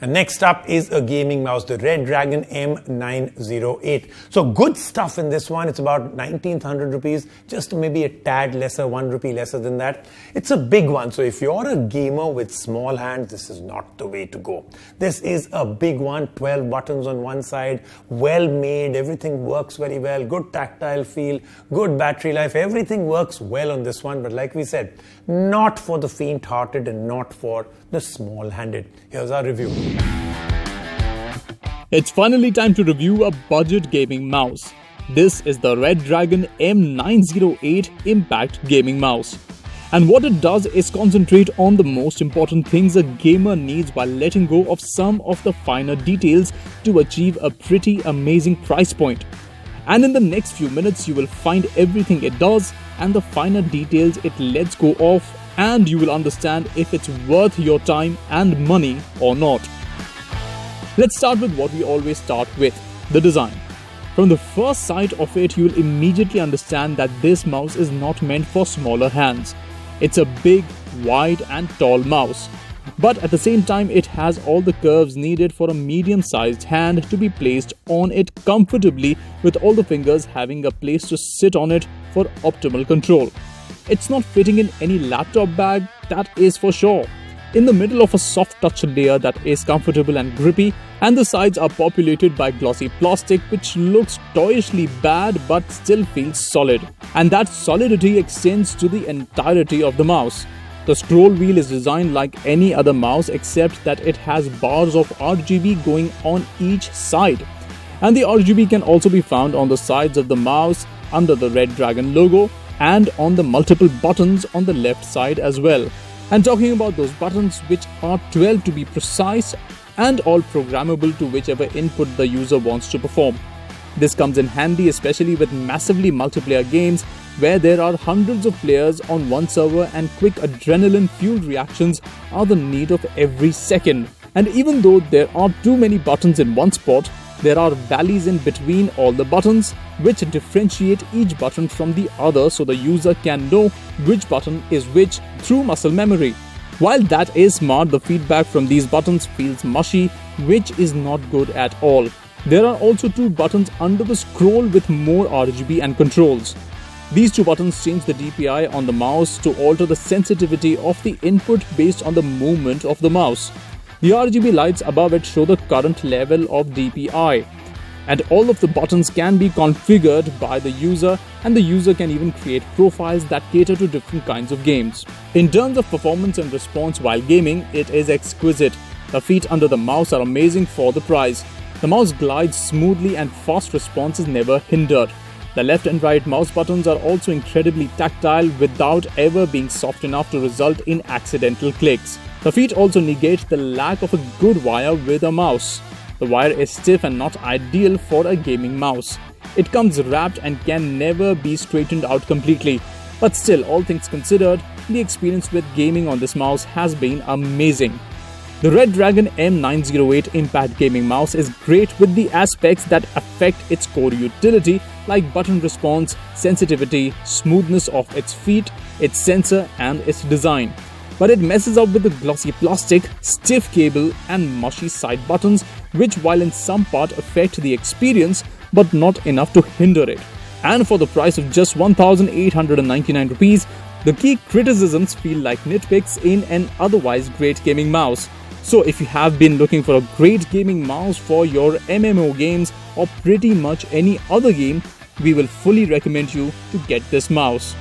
And next up is a gaming mouse, the Redragon M908. So good stuff in this one. It's about 1900 rupees, just maybe a tad lesser, 1 rupee lesser than that. It's a big one. So if you're a gamer with small hands, this is not the way to go. This is a big one, 12 buttons on one side, well made, everything works very well, good tactile feel, good battery life, everything works well on this one. But like we said, not for the faint-hearted and not for the small-handed. Here's our review. It's finally time to review a budget gaming mouse. This is the Redragon M908 Impact Gaming Mouse. And what it does is concentrate on the most important things a gamer needs while letting go of some of the finer details to achieve a pretty amazing price point. And in the next few minutes, you will find everything it does and the finer details it lets go of, and you will understand if it's worth your time and money or not. Let's start with what we always start with, the design. From the first sight of it, you will immediately understand that this mouse is not meant for smaller hands. It's a big, wide and tall mouse. But at the same time, it has all the curves needed for a medium-sized hand to be placed on it comfortably, with all the fingers having a place to sit on it for optimal control. It's not fitting in any laptop bag, that is for sure. In the middle of a soft touch layer that is comfortable and grippy, and the sides are populated by glossy plastic which looks toyishly bad but still feels solid. And that solidity extends to the entirety of the mouse. The scroll wheel is designed like any other mouse except that it has bars of RGB going on each side. And the RGB can also be found on the sides of the mouse under the Redragon logo and on the multiple buttons on the left side as well. And talking about those buttons, which are 12 to be precise and all programmable to whichever input the user wants to perform. This comes in handy especially with massively multiplayer games where there are hundreds of players on one server and quick adrenaline-fueled reactions are the need of every second. And even though there are too many buttons in one spot, there are valleys in between all the buttons which differentiate each button from the other so the user can know which button is which through muscle memory. While that is smart, the feedback from these buttons feels mushy, which is not good at all. There are also two buttons under the scroll with more RGB and controls. These two buttons change the DPI on the mouse to alter the sensitivity of the input based on the movement of the mouse. The RGB lights above it show the current level of DPI. And all of the buttons can be configured by the user, and the user can even create profiles that cater to different kinds of games. In terms of performance and response while gaming, it is exquisite. The feet under the mouse are amazing for the price. The mouse glides smoothly and fast response is never hindered. The left and right mouse buttons are also incredibly tactile without ever being soft enough to result in accidental clicks. The feet also negate the lack of a good wire with a mouse. The wire is stiff and not ideal for a gaming mouse. It comes wrapped and can never be straightened out completely. But still, all things considered, the experience with gaming on this mouse has been amazing. The Redragon M908 Impact Gaming Mouse is great with the aspects that affect its core utility like button response, sensitivity, smoothness of its feet, its sensor and its design. But it messes up with the glossy plastic, stiff cable and mushy side buttons which while in some part affect the experience but not enough to hinder it. And for the price of just 1,899 rupees, the key criticisms feel like nitpicks in an otherwise great gaming mouse. So if you have been looking for a great gaming mouse for your MMO games or pretty much any other game, we will fully recommend you to get this mouse.